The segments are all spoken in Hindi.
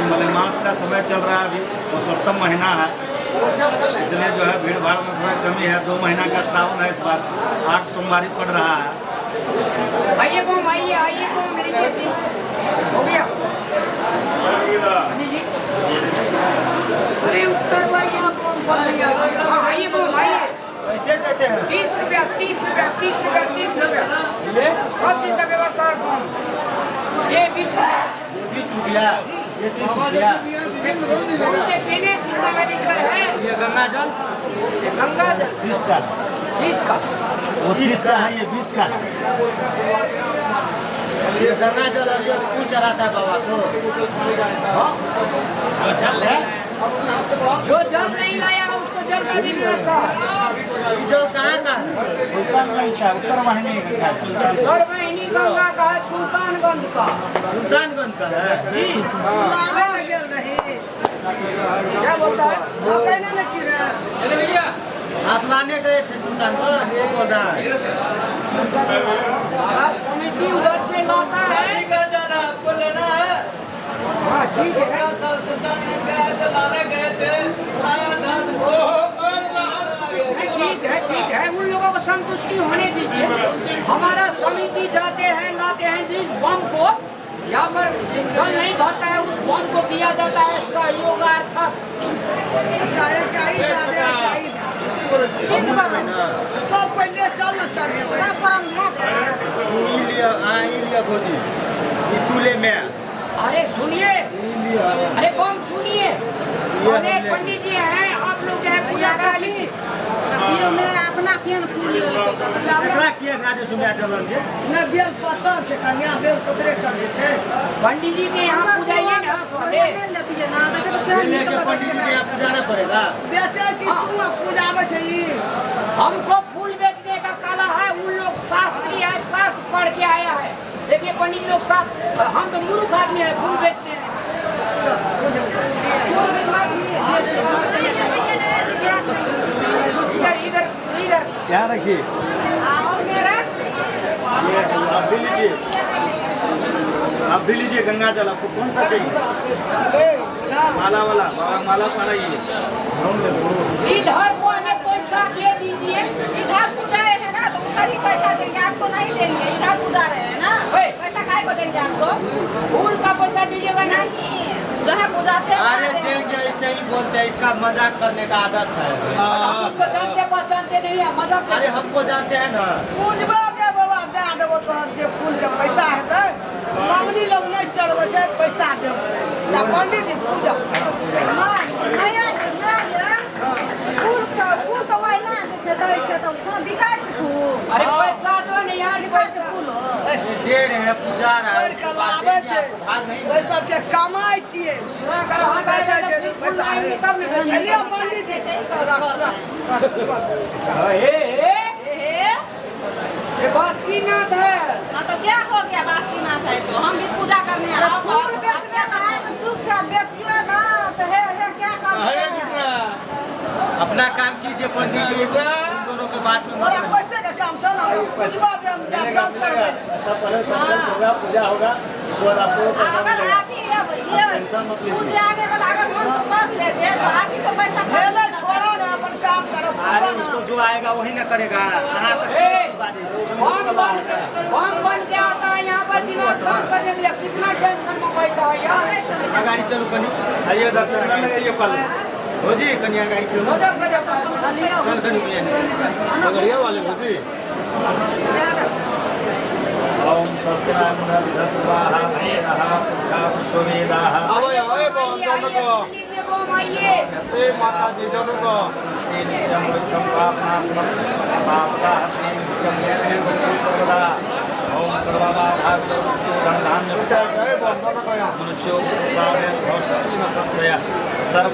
मलेमास का समय चल रहा है, अभी पुरुषोत्तम महीना है, इसलिए जो है भीड़ भाड़ में थोड़ा कमी है। 2 महीना का श्रावण है, इस बार 8 सोमवारी पड़ रहा है। आइए हो गया। अरे उत्तर वाला कौन सा भैया? आइए कैसे देते हैं? 30 रुपया 30 रुपया 30 रुपया 30 रुपया ये सब चीज का व्यवस्था है। ये 20 रुपया 20 रुपया, ये 30 रुपया। देखिए कितना मेडिकल है। ये गंगा जल गंगा 20 का, 20 का, वो 30 का है, ये 20 का है। ये गंगा जल और ये फूल चढ़ाता है बाबा को। जो जल नहीं लाया है उसको जल का भी व्यवस्था है। जो कहाँ का है? सुल्तानगंज का, उत्तर वाहिनी गंगा जल। और वाहिनी गंगा का है सुल्तानगंज का। सुल्तानगंज का है जी क्या बोलता है? चले भैया आप लाने गए थे सुल्तानगंज, ये बोल रहा है। समिति उधर से लाता है। आपको लेना है? हाँ ठीक है। ठीक है उन लोगों को संतुष्टि होने दीजिए। हमारा समिति जाते हैं लाते हैं जिस बम को यहाँ पर जल नहीं भरता है उस बम को दिया जाता है सहयोगार्थक। सब पहले चलना चाहिए में। अरे सुनिए, अरे कौन सुनिए, अरे पंडित जी हैं आप लोग हैं पूजा करा ली अपना किया पंडित जी के यहाँ पूजाइए ना। पूजाना पड़ेगा। हमको फूल बेचने का कला है, उन लोग शास्त्री है, शास्त्र पढ़ के आया है। देखिए पंडित लोग साथ, हम तो मूर्ख आदमी है, फूल बेचते हैं। इधर इधर इधर क्या रखिए? आप भी लीजिए गंगा जल। आपको कौन सा चाहिए? माला वाला, माला वाला ये। इधर को हमें पैसा दे दीजिए। इधर पूजा है ना तो उधर ही पैसा देंगे, आपको नहीं देंगे। इधर पूजा रहे हैं ना, पैसा काहे को देंगे आपको? फूल का पैसा दीजिएगा ना। नहीं जहाँ पूजाते हैं अरे देंगे, ऐसे ही बोलते हैं, इसका मजाक करने का आदत है। उसको जानते पहचानते नहीं है, मजाक अरे हमको जानते हैं ना। पूजबा दे बाबा दे देबो तोहर जे फूल के पैसा हेतै मंगनी लोग नहीं चढ़बै छै पैसा देब ता पंडित जी पूजा फूल तो वही ना जैसे दै छै तो बिकाय छै फूल। अरे पैसा दो ना यार, पैसा दे रहे हैं, पूजा रहा है। पढ़ के लाबै छै ओइ सब के कमाई छियै पैसा छै पैसा है चलिए पंडित जी ये बासुकीनाथ है। हाँ तो क्या हो गया बासुकीनाथ है तो हम भी पूजा करने आए। फूल बेचने का है तो चुपचाप बेचिए ना तो हे क्या करते हैं अपना काम कीजिए पंडित जी, इन दोनों के बात में तोरा पैसे का काम छ ना पूजबा के हम जल चढ़बै पूजा होगा, ईश्वर आपको पैसा अगर मिलेगा। आप ही पूजा आने वाला अगर हम तो बात लेते तो आप ही को पैसा पहले छोड़ो ना अपन काम करो अरे पूजा ना उसको जो आएगा वही ना करेगा। कहाँ तक बम बन के आता है यहाँ पर दिमाग शांत करने के लिए। कितना टेंशन में बैठा है यार। गाड़ी चलो कनी, आइए दर्शन लगाइए पल हो जी। कन्या गाड़ी चलो, गजब गजब। चल कनी पगड़िया वाले हो जी। ओम माता जी दोनों को ओम संशय सर्व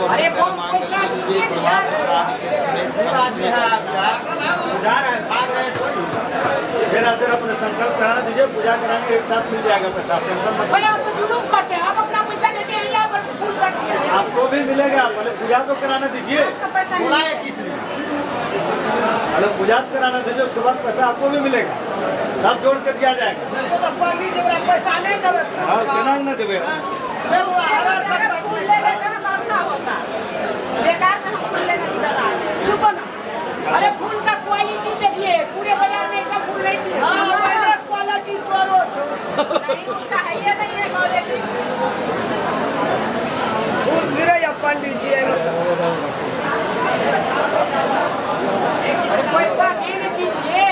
अपने संकल्प कराना दीजिए, पूजा कराएंगे एक साथ मिल जाएगा पैसा। टेंशन मत। अरे आप तो जुलूम करते हैं, आप अपना पैसा लेते हैं यहाँ पर फूल करते हैं। आपको भी मिलेगा, पहले पूजा तो कराना दीजिए। बुलाए किस लिए? पहले पूजा कराना दीजिए, उसके बाद पैसा आपको भी मिलेगा। सब जोड़ के दिया जाएगा। तो पंडित जी पैसा नहीं देवे और केना न देवे? फूल ले लेते हैं तो अच्छा होता। बेकार में हम फूल लेने की जगह है। चुप ना। अरे फूल का क्वालिटी देखिए, पूरे बाजार में ऐसा फूल नहीं मिलेगा। हाँ पहले क्वालिटी तोरो छो। नहीं उसका है ये नहीं है क्वालिटी। फूल गिरे या पंडित जी है अरे पैसा देने दीजिए।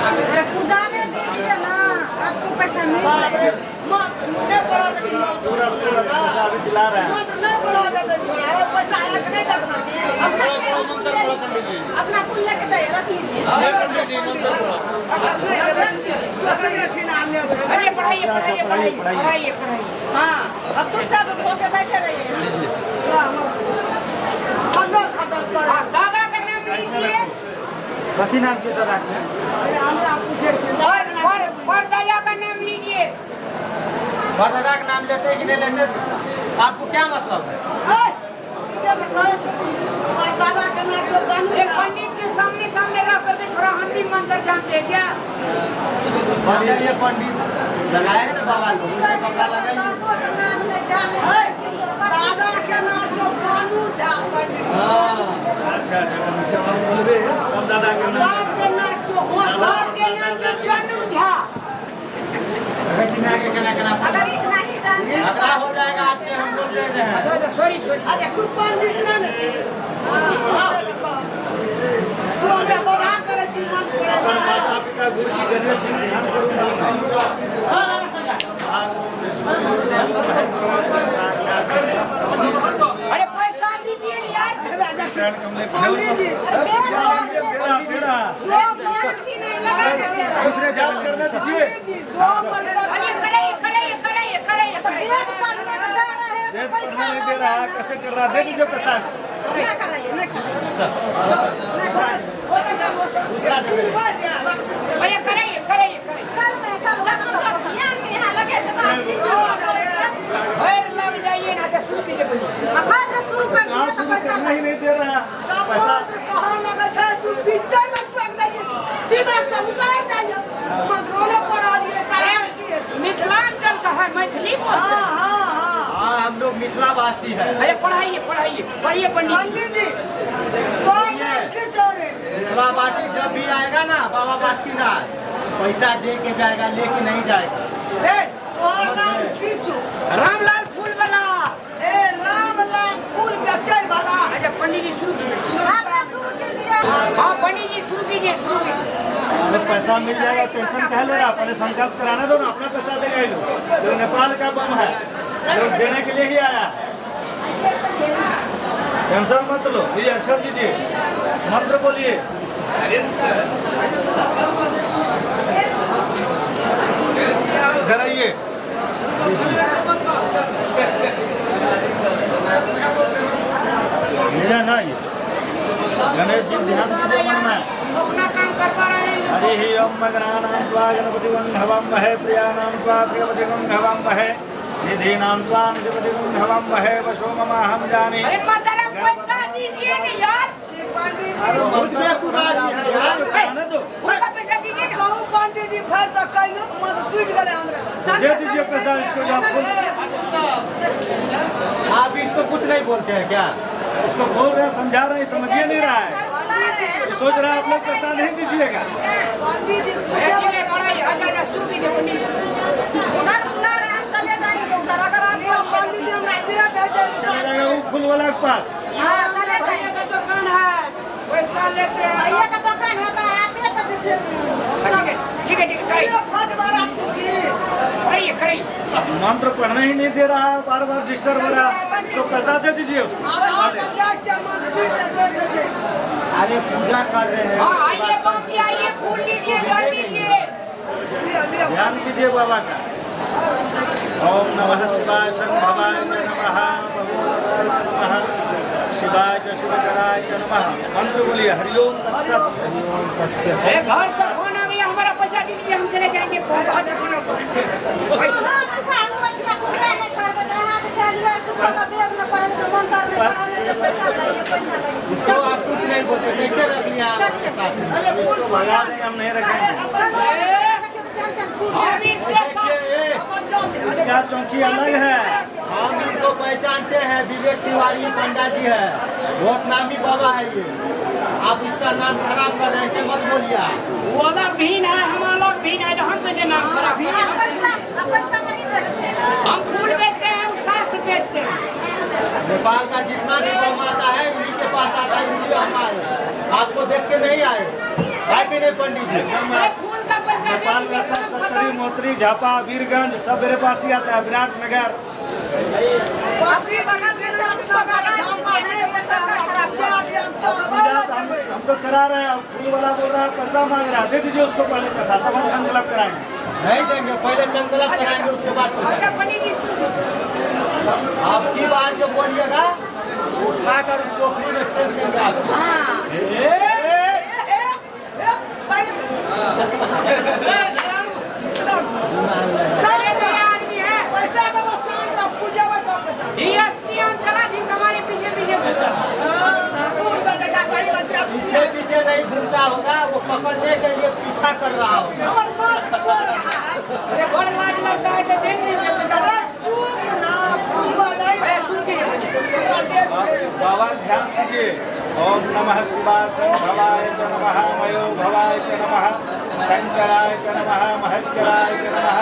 अरे पूजा में दे दीजिए ना, आपको पैसा मिल बाप रे मां ने पड़ा तो पूरा पूरा पैसा अभी दिला रहे हैं। मंत्र नहीं पड़ा दे छोड़ा पैसा आया कि नहीं देखना चाहिए। अपना फूल लेके दे रख लीजिए। अगर नहीं लेवे तो सही अच्छी ना लेवे। अरे पढ़ाइए। हाँ अब चुपचाप होके बैठे रहिए। खटर खटर कर दादा का नाम लीजिए कथी नाम के दादा के? हमरा पूछे और दादा का नाम लीजिए। दादा का नाम लेते कि नहीं लेते? आपको क्या मतलब है? दादा के नाम जो कानून एक पंडित के सामने रख कर थोड़ा हम भी मंत्र जानते हैं क्या? ये पंडित लगाए हैं ना बाबा को, उनसे कपड़ा लगाइए। दादा के नाम जो कानून था पंडित अच्छा बोलबे हम दादा के नाम। बाप के नाम जो दादा के नाम जो चन्नू झा। अगर इतना ही जानते हैं झगड़ा हो जाएगा आपसे, हम बोल दे रहे हैं। अच्छा सॉरी। अरे तू पंडित ना न छी तू हमरा बड़ा करे छी मन करे माता पिता गुरु जी गणेश जी ध्यान अरे पैसा दीजिए यार। पंडित जी तेरा नहीं लगा के दे रहा है। दूसरे जाल करने दीजिए। पंडित जी जो अरे कराइए। पेट पड़ने को जा रहे हैं रेट पैसा पढ़ने नहीं दे रहा है, कैसे कर रहा है? दे दीजिए पैसा। नहीं कराइए नहीं चल बोले चल भैया कराइए। चल मैं चल यहाँ लगे थे तो आप खैर लग जाइए ना। अच्छा शुरू कीजिए पहले। अब शुरू कर कहाँ दिया तो शुरू पैसा करना ही नहीं दे रहा है पैसा। कहाँ लगा छै तू पिक्चर में टक दे दिमाग से उतार जाइए मंत्रों पढ़ा लिए चला की मिथिलांचल का है, मैथिली बोलते हैं। हाँ हम लोग मिथिलावासी हैं। अरे पढ़िए पढ़िए पंडित। पंडित जी कौन के चोरे मिथिलावासी जब भी आएगा ना बाबा बासुकीनाथ, पैसा दे के जाएगा, लेके नहीं जाएगा। ए और नाम खींचो रामलाल फूल वाला। ए रामलाल फूल बेचे वाला अच्छा पंडित जी शुरू कीजिए। आपने शुरू कीजिए हाँ पंडित जी शुरू कीजिए। अरे पैसा मिल जाएगा, टेंशन कह ले रहा? पहले संकल्प कराने दो ना, अपना पैसा देगा ये लोग। जो नेपाल का बम है लोग देने के लिए ही आया है। टेंशन मत लो। ये अक्षर दीजिए, मंत्र बोलिए। कराइए। मेरा ना ये गणेश जी ध्यान दीजिए मन में। अपना काम करता रहे। हरि ही ओम मगनानां त्वा गणपतिवं हवामहे प्रियाणां त्वा प्रियपतिवं हवामहे निधीनां त्वा निधिपतिवं हवामहे वशो ममाहं जाने। अरे मतलब पैसा दीजिए ना यार। पंडित जी बहुत बेकुमार है यार। खाने दो। उनका पैसा दीजिए ना। कहूँ पंडित जी फिर से कहियो मत टूट गए हमरा दे दीजिए पैसा इसको। जो आप आप इसको कुछ नहीं बोलते हैं क्या? इसको बोल रहे हैं, समझा रहे हैं, समझिए नहीं रहा है। ये सोच रहा है आप लोग पैसा नहीं दीजिएगा। पंडित जी अच्छा शुरू कीजिए पंडित जी। उधर बुला रहे हैं, चले जाएंगे उधर। अगर आप पंडित जी हमरा पेट है चल जाएगा वो फूल वाला के पास। हाँ चले भैया जाएंगे। का दुकान है, पैसा लेते हैं। भैया का दुकान होता है आप तो जैसे ठीक है कराइए। फट बार पूछिए कराइए। मंत्र पढ़ने ही नहीं दे रहा है, बार बार डिस्टर्ब हो रहा है। इसको पैसा दे दीजिए उसको। आधार पर जाए चमन फिर दे दे अरे पूजा कर रहे हैं। हाँ आइए बापी आइए, फूल लीजिए, जल लीजिए। लिया ध्यान कीजिए बाबा का। ओम नमः शिवाय शंभवाय नमः नमः शिवाय च शिवकराय नमः। मंत्र बोलिए हरिओम तत्सत। अरे घर से फोन आ गया, हमारा पैसा दे दीजिए, हम चले जाएंगे। पैसा इसको आप कुछ नहीं बोलते, कैसे रख लिया आपके साथ में? इसको भगा देंगे, हम नहीं रखेंगे। ए, इनका चौकी अलग है। हम इनको पहचानते हैं, विवेक तिवारी पंडा जी है, बहुत नामी बाबा है ये। आप इसका नाम खराब कर रहे हैं, ऐसे मत बोलिए। वो अलग भीन है, हम अलग भीन है, तो हम कैसे नाम खराब अब करें? पैसा नहीं देते हैं। हम फूल बेचते हैं, वो शास्त्र बेचते हैं। नेपाल का जितना भी कमाता है इन्हीं के पास आता है, इसलिए हम आए। आपको देख के नहीं आए, है कि नहीं पंडित जी? अरे फूल का पैसा दे नेपाल दीजिए, का सब सब सकरी, खत्म। मोतरी, झापा, वीरगंज सब मेरे पास ही आता है, विराटनगर। अभी बगल में सब गाड़ी झापा है, पैसा पूजा आदि हम चढ़वा हम तो करा रहे हैं, अब फूल वाला बोल रहा है पैसा मांग रहा है, दे दीजिए उसको पहले पैसा, तब हम संकल्प कराएंगे। नहीं देंगे, पहले संकल्प कराएंगे, उसके बाद पैसा। अच्छा पंडित जी सुनिए। आपकी बार जो बोलिएगा उठाकर उस पोखरी में फेंक देंगे आपको। सारे मेरे आदमी है। पैसा दो बस पूजा में तो पैसा डीएसपी चला थी हमारे पीछे पीछे घूमता। फूल बेचे जाता ही बच्चा पीछे पीछे नहीं घूमता होगा, वो पकड़ने के लिए पीछा कर रहा होगा। हमर मार बोल रहा है अरे बड़ लाज लगता है तो देख लीजिए पैसा। अरे चुप ना फूल नहीं सुन के बाबा ध्यान दीजिए। ओम नमः शिवाय शंभवाय च नमः, मयो भवाय च नमः, शंकराय च नमः, महेश्वराय च नमः,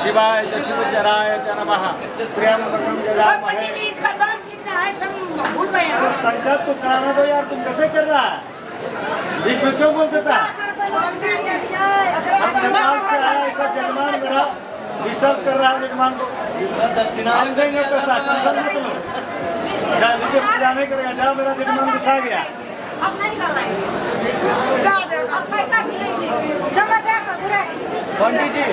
शिवाय च शिवचराय च नमः, त्र्यंबकं और यजामहे। पंडित जी इसका दाम कितना है सब भूल गए तो हैं। संकल्प तो कराना दो यार, तुम कैसे कर रहा है? बीच में क्यों बोल देता है? जजमान से आया ऐसा जजमान मेरा डिस्टर्ब कर रहा है, जजमान को हम देंगे पैसा, टेंशन मत लो। जा लीजिए, पूजा नहीं करेगा, जा मेरा जजमान गुस्सा गया। अब नहीं कर रहे हैं। जा दे अब पैसा भी नहीं देंगे। जब मैं देकर घुराएगी। पंडित जी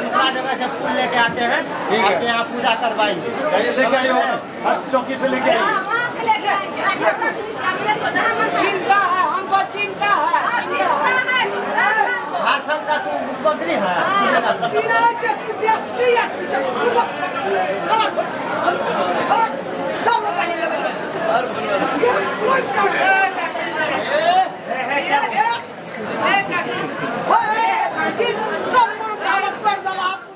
दूसरा जगह से फूल लेके आते हैं, ठीक है। आपके यहाँ पूजा करवाएंगे। जाइए लेके आइए, फर्स्ट चौकी से लेके आइए। हाँ, वहाँ से लेके आएंगे। तो जहाँ मन चाहे। चिंता है हमको, चिंता है, चिंता है। झारखंड का तू मुख्यमंत्री है, सीना से तू डीएसपी है तू फूल और चलो पहले ये कोई चल